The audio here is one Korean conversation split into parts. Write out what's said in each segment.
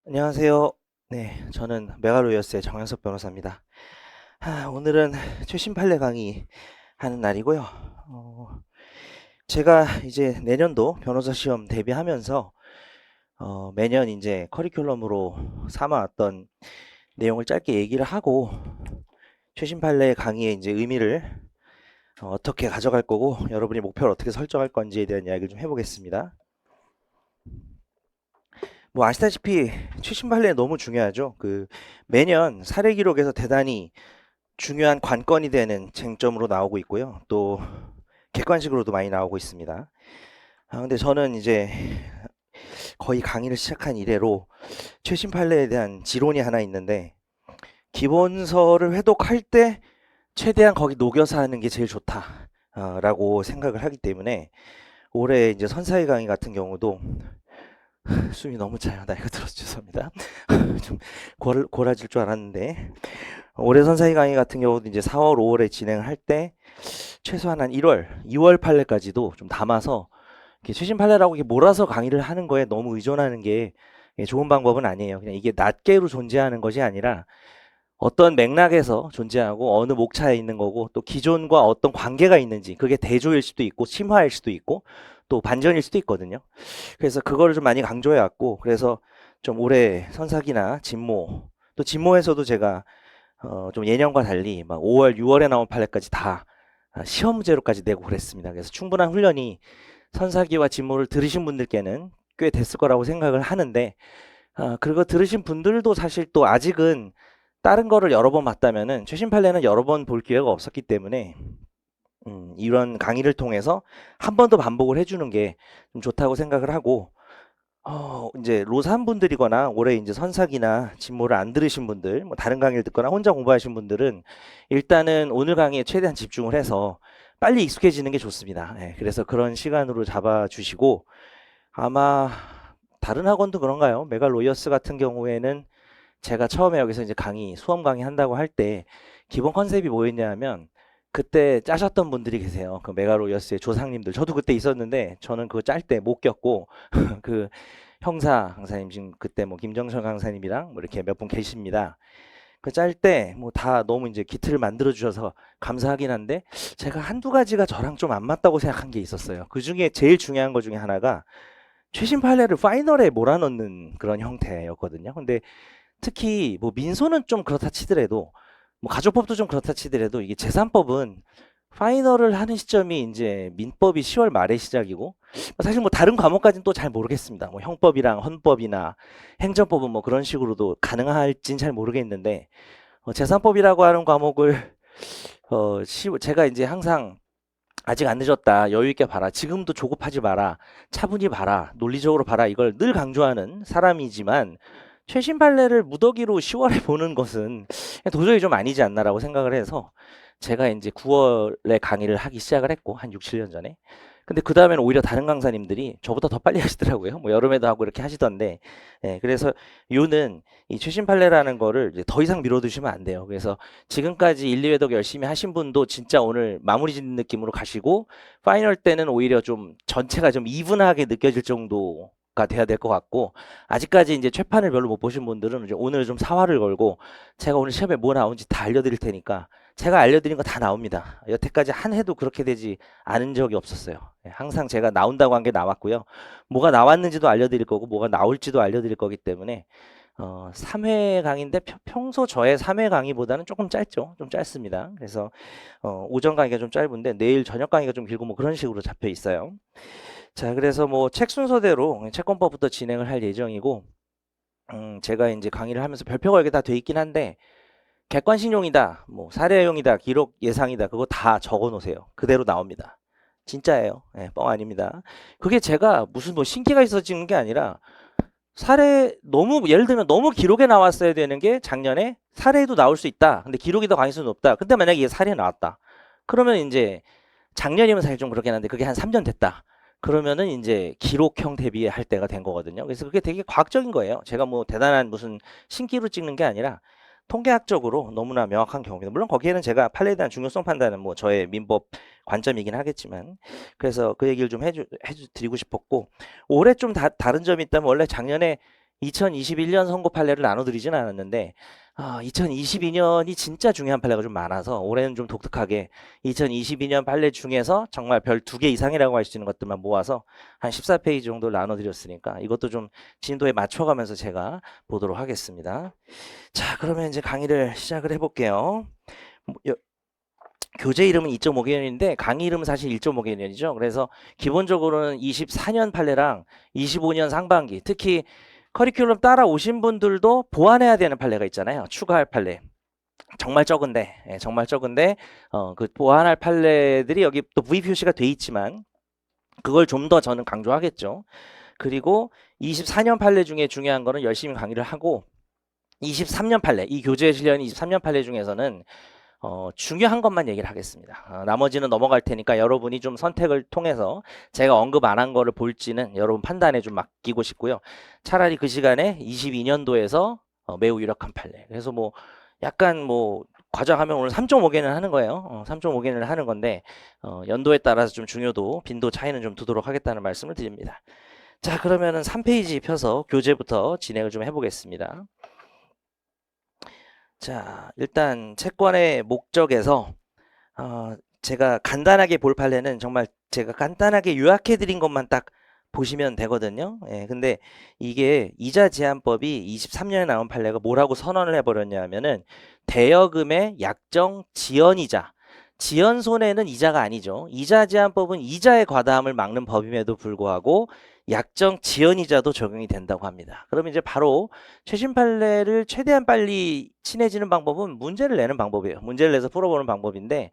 안녕하세요. 네, 저는 메갈로이어스의 정현석 변호사입니다. 오늘은 최신 판례 강의 하는 날이고요. 제가 이제 내년도 변호사 시험 대비하면서 매년 이제 커리큘럼으로 삼아왔던 내용을 짧게 얘기를 하고 최신 판례 강의의 이제 의미를 어떻게 가져갈 거고 여러분이 목표를 어떻게 설정할 건지에 대한 이야기를 좀 해보겠습니다. 뭐 아시다시피 최신 판례 너무 중요하죠. 매년 사례 기록에서 대단히 중요한 관건이 되는 쟁점으로 나오고 있고요. 또 객관식으로도 많이 나오고 있습니다. 근데 저는 이제 거의 강의를 시작한 이래로 최신 판례에 대한 지론이 하나 있는데 기본서를 회독할 때 최대한 거기 녹여서 하는 게 제일 좋다. 라고 생각을 하기 때문에 올해 이제 선사의 강의 같은 경우도 숨이 너무 차요. 나이가 들어서 죄송합니다. 좀 골아질 줄 알았는데 올해 선사의 강의 같은 경우도 이제 4월, 5월에 진행을 할 때 최소한 한 1월, 2월 판례까지도 좀 담아서 이렇게 최신 판례라고 이렇게 몰아서 강의를 하는 거에 너무 의존하는 게 좋은 방법은 아니에요. 그냥 이게 낱개로 존재하는 것이 아니라 어떤 맥락에서 존재하고 어느 목차에 있는 거고 또 기존과 어떤 관계가 있는지 그게 대조일 수도 있고 심화일 수도 있고 또 반전일 수도 있거든요. 그래서 그거를 좀 많이 강조해 왔고 그래서 좀 올해 선사기나 진모 또 진모에서도 제가 좀 예년과 달리 막 5월, 6월에 나온 판례까지 다 시험 문제로까지 내고 그랬습니다. 그래서 충분한 훈련이 선사기와 진모를 들으신 분들께는 꽤 됐을 거라고 생각을 하는데 그리고 들으신 분들도 사실 또 아직은 다른 거를 여러 번 봤다면은 최신 판례는 여러 번 볼 기회가 없었기 때문에 이런 강의를 통해서 한 번 더 반복을 해주는 게 좀 좋다고 생각을 하고 이제 로산 분들이거나 올해 이제 선삭이나 진모를 안 들으신 분들, 뭐 다른 강의를 듣거나 혼자 공부하신 분들은 일단은 오늘 강의에 최대한 집중을 해서 빨리 익숙해지는 게 좋습니다. 예, 그래서 그런 시간으로 잡아주시고 아마 다른 학원도 그런가요? 메갈로이어스 같은 경우에는 제가 처음에 여기서 이제 수험 강의 한다고 할 때 기본 컨셉이 뭐였냐면 그때 짜셨던 분들이 계세요. 그 메갈로이어스의 조상님들. 저도 그때 있었는데 저는 그거 짤 때 못 겪고 그 형사 강사님 지금 그때 뭐 김정철 강사님이랑 뭐 이렇게 몇 분 계십니다. 그 짤 때 뭐 다 너무 이제 기틀을 만들어 주셔서 감사하긴 한데 제가 한두 가지가 저랑 좀 안 맞다고 생각한 게 있었어요. 그 중에 제일 중요한 것 중에 하나가 최신 판례를 파이널에 몰아넣는 그런 형태였거든요. 근데 특히 뭐 민소는 좀 그렇다 치더라도 뭐 가족법도 좀 그렇다 치더라도 이게 재산법은 파이널을 하는 시점이 이제 민법이 10월 말의 시작이고 사실 뭐 다른 과목까지는 또 잘 모르겠습니다. 뭐 형법이랑 헌법이나 행정법은 뭐 그런 식으로도 가능할진 잘 모르겠는데 재산법이라고 하는 과목을 제가 이제 항상 아직 안 늦었다. 여유 있게 봐라. 지금도 조급하지 마라. 차분히 봐라. 논리적으로 봐라. 이걸 늘 강조하는 사람이지만 최신 판례를 무더기로 10월에 보는 것은 도저히 좀 아니지 않나라고 생각을 해서 제가 이제 9월에 강의를 하기 시작을 했고 한 6, 7년 전에. 근데 그 다음에는 오히려 다른 강사님들이 저보다 더 빨리 하시더라고요. 뭐 여름에도 하고 이렇게 하시던데. 그래서 요는 이 최신 판례라는 거를 이제 더 이상 미뤄두시면 안 돼요. 그래서 지금까지 1, 2회독 열심히 하신 분도 진짜 오늘 마무리 짓는 느낌으로 가시고 파이널 때는 오히려 좀 전체가 좀 이분하게 느껴질 정도가 돼야 될 것 같고 아직까지 이제 최판을 별로 못 보신 분들은 이제 오늘 좀 사활을 걸고 제가 오늘 시험에 뭐 나온지 다 알려드릴 테니까 제가 알려드린 거 다 나옵니다. 여태까지 한 해도 그렇게 되지 않은 적이 없었어요. 항상 제가 나온다고 한 게 나왔고요. 뭐가 나왔는지도 알려드릴 거고 뭐가 나올지도 알려드릴 거기 때문에 3회 강의인데 평소 저의 3회 강의보다는 조금 짧죠. 좀 짧습니다. 그래서 오전 강의가 좀 짧은데 내일 저녁 강의가 좀 길고 뭐 그런 식으로 잡혀 있어요. 자, 그래서 뭐 책 순서대로 채권법부터 진행을 할 예정이고 제가 이제 강의를 하면서 별표가 여기 다 돼 있긴 한데 객관신용이다, 뭐 사례용이다, 기록 예상이다 그거 다 적어 놓으세요. 그대로 나옵니다. 진짜예요. 뻥 아닙니다. 그게 제가 무슨 뭐 신기가 있어 찍는 게 아니라 사례 너무 예를 들면 너무 기록에 나왔어야 되는 게 작년에 사례도 나올 수 있다. 근데 기록이 더 강의수는 높다. 근데 만약에 이게 사례 나왔다. 그러면 이제 작년이면 사실 좀 그렇긴 한데 그게 한 3년 됐다. 그러면은 이제 기록형 대비할 때가 된 거거든요. 그래서 그게 되게 과학적인 거예요. 제가 뭐 대단한 무슨 신기로 찍는 게 아니라 통계학적으로 너무나 명확한 경우입니다. 물론 거기에는 제가 판례에 대한 중요성 판단은 뭐 저의 민법 관점이긴 하겠지만 그래서 그 얘기를 좀 드리고 싶었고 올해 좀 다른 점이 있다면 원래 작년에 2021년 선고 판례를 나눠드리진 않았는데 2022년이 진짜 중요한 판례가 좀 많아서 올해는 좀 독특하게 2022년 판례 중에서 정말 별 2개 이상이라고 할 수 있는 것들만 모아서 한 14페이지 정도를 나눠드렸으니까 이것도 좀 진도에 맞춰가면서 제가 보도록 하겠습니다. 자, 그러면 이제 강의를 시작을 해볼게요. 뭐, 교재 이름은 2.5개년인데 강의 이름은 사실 1.5개년이죠. 그래서 기본적으로는 24년 판례랑 25년 상반기, 특히 커리큘럼 따라오신 분들도 보완해야 되는 판례가 있잖아요. 추가할 판례. 정말 적은데, 정말 적은데 그 보완할 판례들이 여기 또 V 표시가 돼 있지만 그걸 좀 더 저는 강조하겠죠. 그리고 24년 판례 중에 중요한 거는 열심히 강의를 하고 23년 판례, 이 교재에 실려있는 23년 판례 중에서는 중요한 것만 얘기를 하겠습니다. 나머지는 넘어갈 테니까 여러분이 좀 선택을 통해서 제가 언급 안 한 거를 볼지는 여러분 판단에 좀 맡기고 싶고요. 차라리 그 시간에 22년도에서 매우 유력한 판례. 그래서 뭐 약간 뭐 과장하면 오늘 3.5개는 하는 거예요. 3.5개는 하는 건데 연도에 따라서 좀 중요도, 빈도 차이는 좀 두도록 하겠다는 말씀을 드립니다. 자, 그러면은 3페이지 펴서 교재부터 진행을 좀 해보겠습니다. 자, 일단 채권의 목적에서 제가 간단하게 볼 판례는 정말 제가 간단하게 요약해 드린 것만 딱 보시면 되거든요. 예, 근데 이게 이자 제한법이 23년에 나온 판례가 뭐라고 선언을 해버렸냐 하면은 대여금의 약정 지연이자, 지연 손해는 이자가 아니죠. 이자 제한법은 이자의 과다함을 막는 법임에도 불구하고 약정 지연이자도 적용이 된다고 합니다. 그러면 이제 바로 최신 판례를 최대한 빨리 친해지는 방법은 문제를 내는 방법이에요. 문제를 내서 풀어보는 방법인데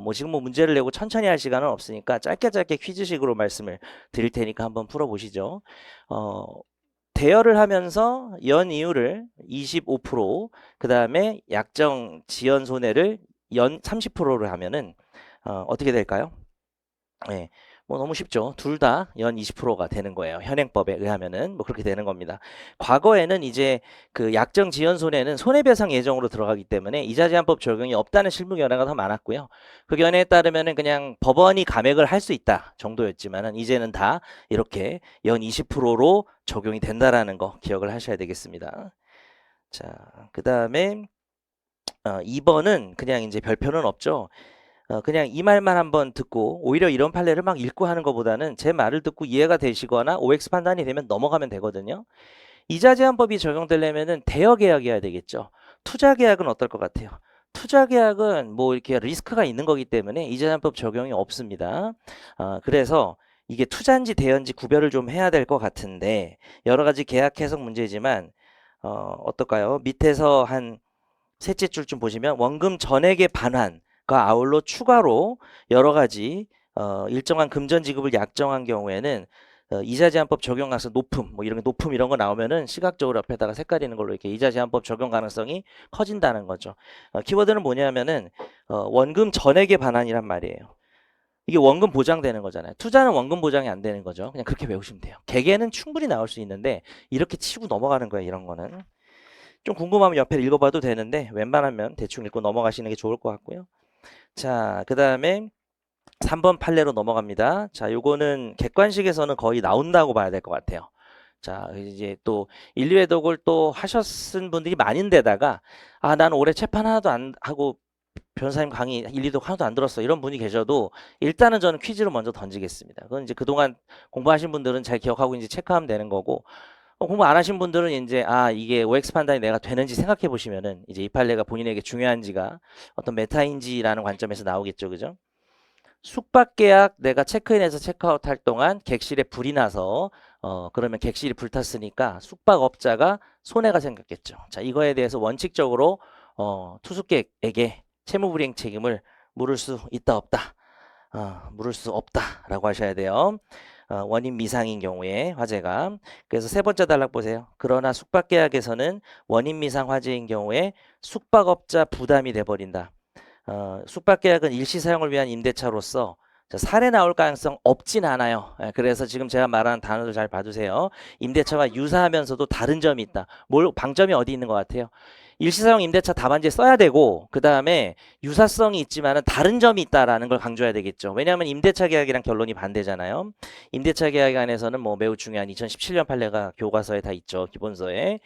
뭐 지금 뭐 문제를 내고 천천히 할 시간은 없으니까 짧게 퀴즈식으로 말씀을 드릴 테니까 한번 풀어보시죠. 대여를 하면서 연 이율을 25%, 그 다음에 약정 지연 손해를 연 30%를 하면은 어떻게 될까요? 네, 뭐 너무 쉽죠. 둘 다 연 20%가 되는 거예요. 현행법에 의하면은 뭐 그렇게 되는 겁니다. 과거에는 이제 그 약정 지연 손해는 손해배상 예정으로 들어가기 때문에 이자 제한법 적용이 없다는 실무 견해가 더 많았고요. 그 견해에 따르면은 그냥 법원이 감액을 할 수 있다 정도였지만은 이제는 다 이렇게 연 20%로 적용이 된다라는 거 기억을 하셔야 되겠습니다. 자, 그 다음에 2번은 그냥 이제 별표는 없죠. 그냥 이 말만 한번 듣고 오히려 이런 판례를 막 읽고 하는 것보다는 제 말을 듣고 이해가 되시거나 OX 판단이 되면 넘어가면 되거든요. 이자 제한법이 적용되려면은 대여 계약이어야 되겠죠. 투자 계약은 어떨 것 같아요? 투자 계약은 뭐 이렇게 리스크가 있는 거기 때문에 이자 제한법 적용이 없습니다. 그래서 이게 투자인지 대여인지 구별을 좀 해야 될 것 같은데 여러 가지 계약 해석 문제지만 어떨까요? 밑에서 한 셋째 줄쯤 보시면 원금 전액의 반환과 아울러 추가로 여러 가지 일정한 금전 지급을 약정한 경우에는 이자 제한법 적용 가능성 높음, 뭐 이런 게 높음 이런 거 나오면은 시각적으로 옆에다가 색깔 있는 걸로 이렇게 이자 제한법 적용 가능성이 커진다는 거죠. 키워드는 뭐냐면은 원금 전액의 반환이란 말이에요. 이게 원금 보장되는 거잖아요. 투자는 원금 보장이 안 되는 거죠. 그냥 그렇게 외우시면 돼요. 개개는 충분히 나올 수 있는데 이렇게 치고 넘어가는 거예요. 이런 거는. 좀 궁금하면 옆에 읽어봐도 되는데 웬만하면 대충 읽고 넘어가시는 게 좋을 것 같고요. 자, 그 다음에 3번 판례로 넘어갑니다. 자, 요거는 객관식에서는 거의 나온다고 봐야 될 것 같아요. 자, 이제 또 인류해독을 또 하셨은 분들이 많은데다가 난 올해 채판 하나도 안 하고 변호사님 강의 1, 2독 하나도 안 들었어 이런 분이 계셔도 일단은 저는 퀴즈로 먼저 던지겠습니다. 그건 이제 그동안 공부하신 분들은 잘 기억하고 이제 체크하면 되는 거고 공부 안 하신 분들은 이제 이게 OX 판단이 내가 되는지 생각해 보시면은 이제 이 판례가 본인에게 중요한지가 어떤 메타인지라는 관점에서 나오겠죠, 그죠? 숙박 계약 내가 체크인해서 체크아웃 할 동안 객실에 불이 나서 그러면 객실이 불탔으니까 숙박업자가 손해가 생겼겠죠. 자, 이거에 대해서 원칙적으로 투숙객에게 채무불이행 책임을 물을 수 있다 없다. 물을 수 없다라고 하셔야 돼요. 원인 미상인 경우에 화재가. 그래서 세 번째 단락 보세요. 그러나 숙박계약에서는 원인 미상 화재인 경우에 숙박업자 부담이 돼버린다. 숙박계약은 일시 사용을 위한 임대차로서 사례 나올 가능성 없진 않아요. 그래서 지금 제가 말하는 단어를 잘 봐주세요. 임대차와 유사하면서도 다른 점이 있다. 방점이 어디 있는 것 같아요? 일시사용 임대차 답안지에 써야 되고 그 다음에 유사성이 있지만은 다른 점이 있다라는 걸 강조해야 되겠죠. 왜냐하면 임대차 계약이랑 결론이 반대잖아요. 임대차 계약 안에서는 뭐 매우 중요한 2017년 판례가 교과서에 다 있죠. 기본서에.